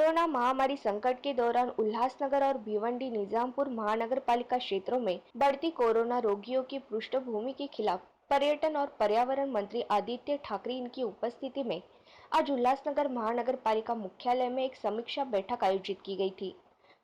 Corona महामारी संकट के दौरान उल्लासनगर और भिवंडी निजामपुर महानगर पालिका क्षेत्रों में बढ़ती कोरोना रोगियों की पृष्ठभूमि के खिलाफ पर्यटन और पर्यावरण मंत्री आदित्य ठाकरे इनकी उपस्थिति में आज उल्लासनगर महानगर पालिका मुख्यालय में एक समीक्षा बैठक आयोजित की गई थी।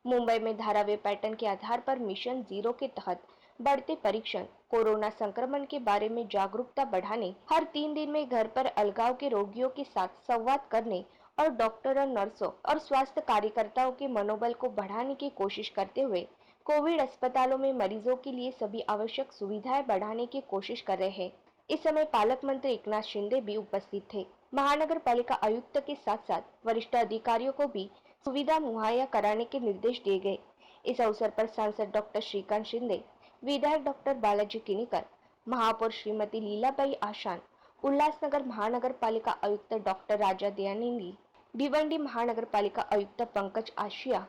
मुंबई में धारावी पैटर्न के आधार पर मिशन जीरो के तहत बढ़ते परीक्षण, कोरोना संक्रमण के बारे में जागरूकता बढ़ाने, हर 3 दिन में घर पर अलगाव के रोगियों के साथ संवाद करने और डॉक्टरों, नर्सों और स्वास्थ्य कार्यकर्ताओं के मनोबल को बढ़ाने की कोशिश करते हुए कोविड अस्पतालों में मरीजों के लिए सभी आवश्यक सुविधाएं बढ़ाने की कोशिश कर रहे हैं। इस समय पालक मंत्री एकनाथ शिंदे भी उपस्थित थे। महानगर पालिका आयुक्त के साथ साथ वरिष्ठ अधिकारियों को भी सुविधा मुहैया कराने के निर्देश दिए गए। इस अवसर पर सांसद डॉक्टर श्रीकांत शिंदे, विधायक डॉक्टर बालाजी किनीकर, महापौर श्रीमती लीलाबाई आशान, उल्लासनगर महानगर पालिका आयुक्त डॉक्टर राजा दयानिधि, भिवंडी महानगर पालिका आयुक्त पंकज आशिया,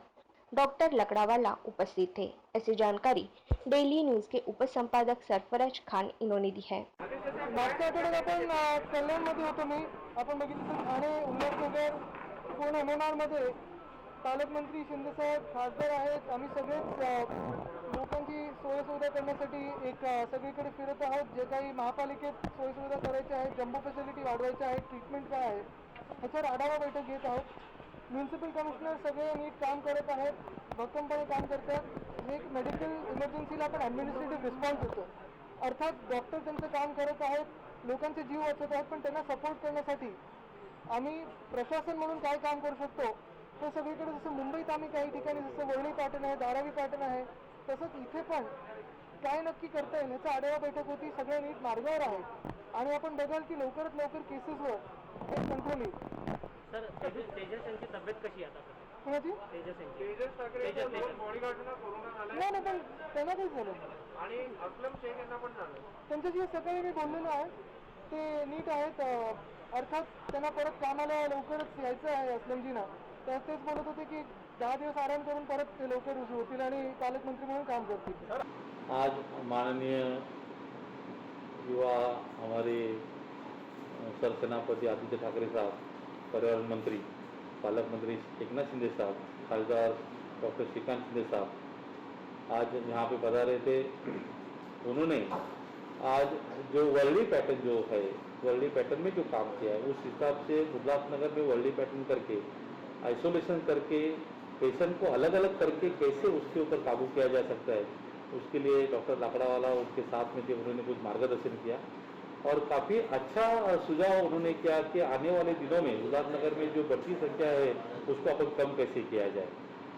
डॉक्टर लकड़ावाला उपस्थित थे। ऐसी जानकारी डेली न्यूज के उपसंपादक सरफराज खान इन्होंने दी है। मागच्या आठवड्यात आपण कल्याणमध्ये होतो मी आपण बघितलं ठाणे, उल्हासनगर, पूर्ण MMR पालकमंत्री शिंदे साहेब खासदार आहेत। आम्ही सगळेच लोकांची सोयीसुविधा करण्यासाठी एक सगळीकडे फिरत आहोत। जे काही महापालिकेत सोयीसुविधा करायच्या आहेत, जम्बो फॅसिलिटी वाढवायच्या आहेत, ट्रीटमेंट काय आहे ह्याच्यावर आढावा बैठक घेत आहोत। म्युन्सिपल कमिशनर सगळे नीट काम करत आहेत, भक्कमपणे काम करतात। एक मेडिकल इमर्जन्सीला आपण ॲडमिनिस्ट्रेटिव्ह रिस्पॉन्स देतो, अर्थात डॉक्टर त्यांचं काम करत आहेत, लोकांचे जीव वाचवत आहेत, पण त्यांना सपोर्ट करण्यासाठी आम्ही प्रशासन म्हणून काय काम करू शकतो ते सगळीकडे, जसं मुंबईत आम्ही काही ठिकाणी जसं वरळी पॅटर्न आहे, धारावी पॅटर्न आहे, तसंच इथे पण काय नक्की करता येईल याचा आढावा बैठक होती। सगळे नीट मार्गावर आहेत आणि आपण बघाल की लवकरात लवकर केसेसवर एक कंट्रोल येईल। सर, तेजस यांची तब्येत कशी आहे आता? कोणाची? तेजस ठाकरे बॉडीगार्डला कोरोना झाला नाही, पण त्यांना काही झालं आणि अस्लम शेख यांना पण झालं। त्यांच्याशी सकाळी मी बोललेलो आहे, ते नीट आहेत। अर्थात त्यांना परत कामाला लवकरच यायचं आहे असलमजींना, तर तेच बोलत होते की 10 दिवस आराम करून परत ते लवकर रुजू होतील आणि पालकमंत्री म्हणून काम करतील। आज माननीय युवा हमारे सरसेनापति आदित्य ठाकरे साहब, पर्यावरण मंत्री पालक मंत्री एकनाथ शिंदे साहब, खासदार डॉक्टर श्रीकांत शिंदे साहब आज यहाँ पे पधारे थे। उन्होंने आज जो वर्ली पैटर्न जो है, वर्ली पैटर्न में जो काम किया है उस हिसाब से उल्लासनगर में वर्ली पैटर्न करके आइसोलेशन करके पेशेंट को अलग अलग करके कैसे उसके ऊपर काबू किया जा सकता है, उसके लिए डॉक्टर लाकड़ावाला उनके साथ में थे, उन्होंने कुछ मार्गदर्शन किया और काफ़ी अच्छा सुझाव उन्होंने किया कि आने वाले दिनों में उल्लासनगर में जो बढ़ती संख्या है उसको अपन कम कैसे किया जाए।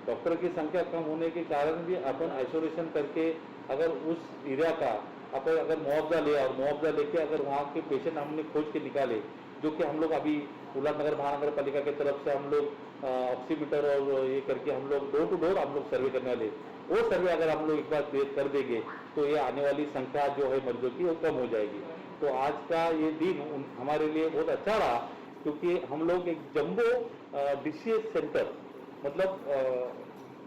डॉक्टर की संख्या कम होने के कारण भी अपन आइसोलेशन करके अगर उस एरिया का अपन अगर मुआवजा ले और मुआवजा लेके अगर वहाँ के पेशेंट हमने खोज के निकाले, जो कि हम लोग अभी उल्लासनगर महानगर पालिका की तरफ से हम लोग ऑक्सीमीटर और ये करके हम लोग डोर टू डोर हम लोग सर्वे करने वाले, वो सर्वे अगर हम लोग एक बार कर देंगे तो ये आने वाली संख्या जो है मरीजों की वो कम हो जाएगी। तो आज का ये दिन हमारे लिए बहुत अच्छा रहा, क्योंकि हम लोग एक जम्बो DCH सेंटर मतलब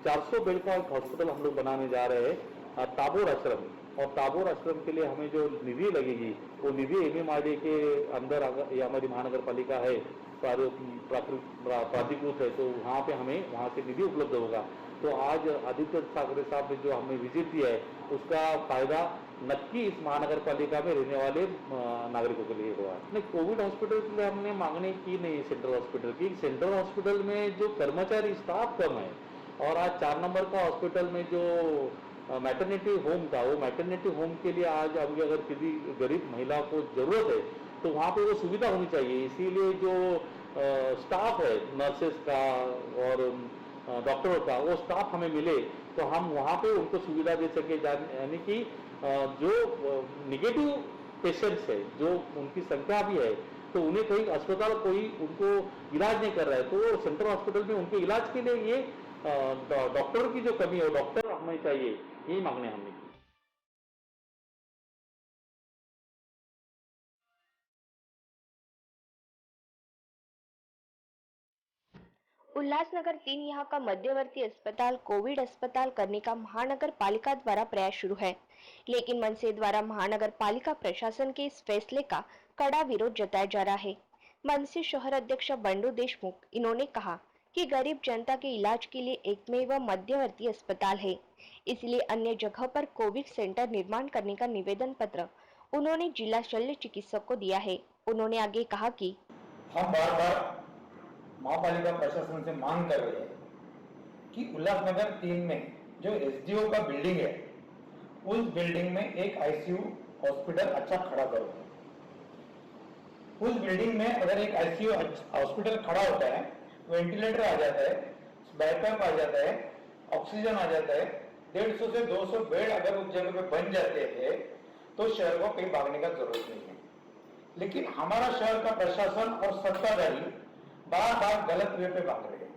400 बेड का एक हॉस्पिटल हम लोग बनाने जा रहे हैं ताबोर आश्रम। और ताबोर आश्रम के लिए हमें जो निधि लगेगी वो निधि MMRDA के अंदर ये हमारी महानगर पालिका है, प्राधिकृत है, तो वहाँ पे हमें वहाँ से निधि उपलब्ध होगा। तो आज आदित्य ठाकरे साहब ने जो हमें विजिट दिया है उसका फायदा नक्की इस महानगर पालिका में रहने वाले नागरिकों के लिए हुआ। नहीं, कोविड हॉस्पिटल के लिए हमने मांगने की नहीं सेंट्रल हॉस्पिटल की। सेंट्रल हॉस्पिटल में जो कर्मचारी स्टाफ कम है और आज 4 नंबर का हॉस्पिटल में जो मैटरनिटी होम था, वो मैटरनिटी होम के लिए आज अभी अगर किसी गरीब महिला को जरूरत है तो वहाँ पे वो सुविधा होनी चाहिए। इसीलिए जो स्टाफ है नर्सेस का और डॉक्टरों का, वो स्टाफ हमें मिले तो हम वहाँ पे उनको सुविधा दे सके। यानी कि जो निगेटिव पेशेंट्स है, जो उनकी संख्या भी है, तो उन्हें कहीं अस्पताल कोई उनको इलाज नहीं कर रहा है, तो सेंट्रल हॉस्पिटल में उनके इलाज के लिए ये डॉक्टर की जो कमी है, डॉक्टर हमें चाहिए, यही मांगने हमने की। उल्लासनगर 3 यहाँ का मध्यवर्ती अस्पताल कोविड अस्पताल करने का महानगर पालिका द्वारा प्रयास शुरू है, लेकिन मनसे द्वारा महानगर पालिका प्रशासन के इस फैसले का कड़ा विरोध जताया जा रहा है। मनसे शहर अध्यक्ष बंडू देशमुख इन्होंने कहा कि गरीब जनता के इलाज के लिए एकमेव मध्यवर्ती अस्पताल है, इसलिए अन्य जगह पर कोविड सेंटर निर्माण करने का निवेदन पत्र उन्होंने जिला शल्य चिकित्सक को दिया है। उन्होंने आगे कहा कि हम बार बार महापालिका प्रशासन से मांग कर रहे हैं कि उल्लासनगर 3 में जो एसडीओ का बिल्डिंग है, उस बिल्डिंग में एक आईसीयू हॉस्पिटल अच्छा खड़ा करो। उस बिल्डिंग में अगर एक आईसीयू हॉस्पिटल खड़ा होता है, वेंटिलेटर आ जाता है, बैकअप आ जाता है, ऑक्सीजन आ जाता है, 150 से 200 बेड अगर उस जगह पे बन जाते हैं तो शहर को कहीं भागने का जरूरत नहीं है। लेकिन हमारा शहर का प्रशासन और सत्ताधारी बार बार गलत वे पे भाग रहे हैं।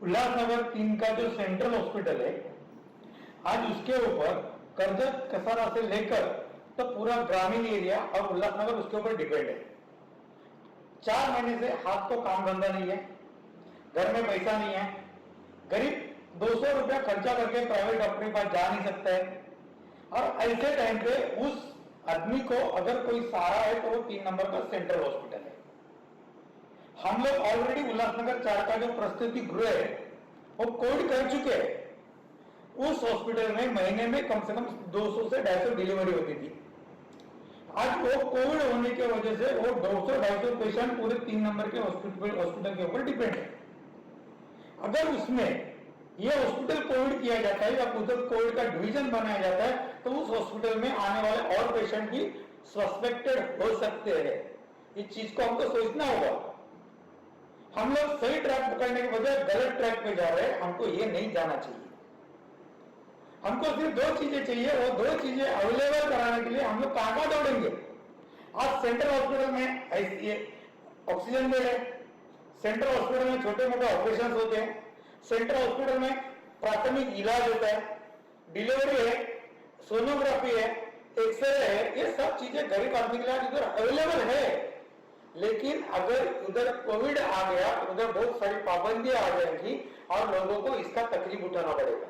उल्लासनगर 3 का जो सेंट्रल हॉस्पिटल है, आज उसके ऊपर करजत कसारा से लेकर तो पूरा ग्रामीण एरिया और उल्लासनगर उसके ऊपर डिपेंड है। 4 महीने से हाथ को काम धंधा नहीं है, घर में पैसा नहीं है, गरीब 200 रुपया खर्चा करके प्राइवेट डॉक्टर के पास जा नहीं सकता है। और ऐसे टाइम पे उस आदमी को अगर कोई सहारा है तो वो 3 नंबर का सेंट्रल हॉस्पिटल है। हम लोग ऑलरेडी उल्लासनगर 4 का जो प्रस्तुति गृह है वो कोविड कर चुके हैं। उस हॉस्पिटल में महीने में कम से कम 200 से 250 डिलीवरी होती थी। आज वो कोविड होने की वजह से वो 200-250 पेशेंट पूरे 3 नंबर के हॉस्पिटल के ऊपर डिपेंड है। अगर उसमें ये हॉस्पिटल कोविड किया जाता है या उधर कोविड का डिवीजन बनाया जाता है तो उस हॉस्पिटल में आने वाले और पेशेंट भी सस्पेक्टेड हो सकते हैं। इस चीज को हमको सोचना होगा। हम लोग सही ट्रैक पकड़ने के बजाय गलत ट्रैक पे जा रहे हैं। हमको ये नहीं जाना चाहिए। हमको सिर्फ 2 चीजें चाहिए, वो 2 चीजें अवेलेबल कराने के लिए हम लोग कहां दौड़ेंगे। आज सेंट्रल हॉस्पिटल में ऑक्सीजन बेड है, सेंट्रल हॉस्पिटल में छोटे मोटे ऑपरेशन होते हैं, सेंट्रल हॉस्पिटल में प्राथमिक इलाज होता है, डिलीवरी है, सोनोग्राफी है, एक्सरे है, ये सब चीजें गरीब आदमी के लिए उधर अवेलेबल है। लेकिन अगर उधर कोविड आ गया, उधर बहुत सारी पाबंदियां आ जाएंगी और लोगों को इसका तकलीफ उठाना पड़ेगा।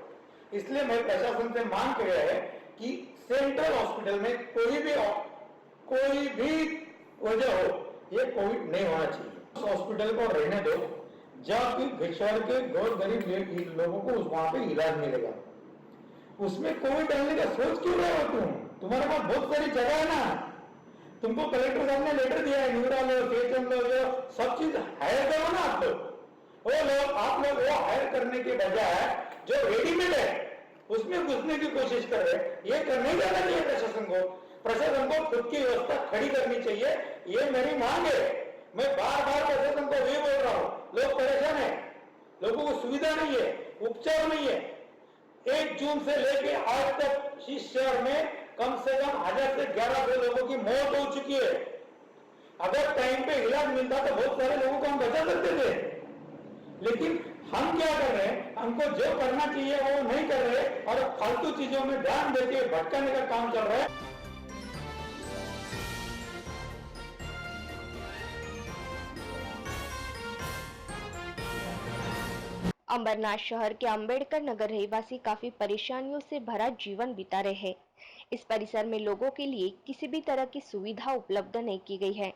इसलिए मैं प्रशासन से मांग किया है कि सेंट्रल हॉस्पिटल में कोई भी वजह हो, ये कोविड नहीं होना चाहिए। उस हॉस्पिटल को रहने दो जब शहर के बहुत गरीब लोगों को वहां पे इलाज मिलेगा। उसमें कोविड डालने का सोच क्यों रहे हो तुम? तुम्हारे पास बहुत सारी जगह है ना। तुमको कलेक्टर साहब ने लेटर दिया है, न्यूरा लो, सेचन लो, जो सब चीज हायर करो ना आप लोग। आप लोग वो हायर करने के बजाय जो रेडीमेड है उसमें घुसने की कोशिश कर रहे हैं। ये करने ही जाना चाहिए प्रशासन को। प्रशासन को खुद की व्यवस्था खड़ी करनी चाहिए, ये मेरी मांग है। मैं बार बार प्रशासन को ये बोल रहा हूं, लोग परेशान है, लोगों को सुविधा नहीं है, उपचार नहीं है। 1 जून से लेके आज तक इस शहर में कम से कम 1000 से 1100 लोगों की मौत हो चुकी है। अगर टाइम पे इलाज मिलता तो बहुत सारे लोगों को हम बचा सकते थे। लेकिन हम क्या कर रहे हैं, हमको जो करना चाहिए वो नहीं कर रहे और फालतू चीजों में ध्यान देके भटकाने का काम चल रहा है। अंबरनाथ शहर के अंबेडकर नगर रहवासी काफी परेशानियों से भरा जीवन बिता रहे हैं। इस परिसर में लोगों के लिए किसी भी तरह की सुविधा उपलब्ध नहीं की गई है।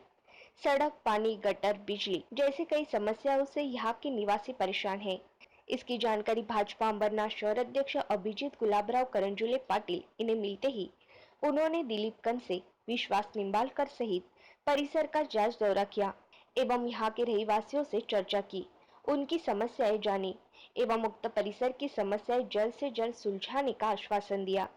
सड़क, पानी, गटर, बिजली जैसी कई समस्याओं से यहाँ के निवासी परेशान हैं। इसकी जानकारी भाजपा अंबरनाथ शहर अध्यक्ष अभिजीत गुलाबराव करंजुले पाटिल इन्हें मिलते ही उन्होंने दिलीप कंद से विश्वास निंबालकर सहित परिसर का जांच दौरा किया एवं यहाँ के रहवासियों से चर्चा की, उनकी समस्याएं जानी एवं उक्त परिसर की समस्याएं जल्द से जल्द सुलझाने का आश्वासन दिया।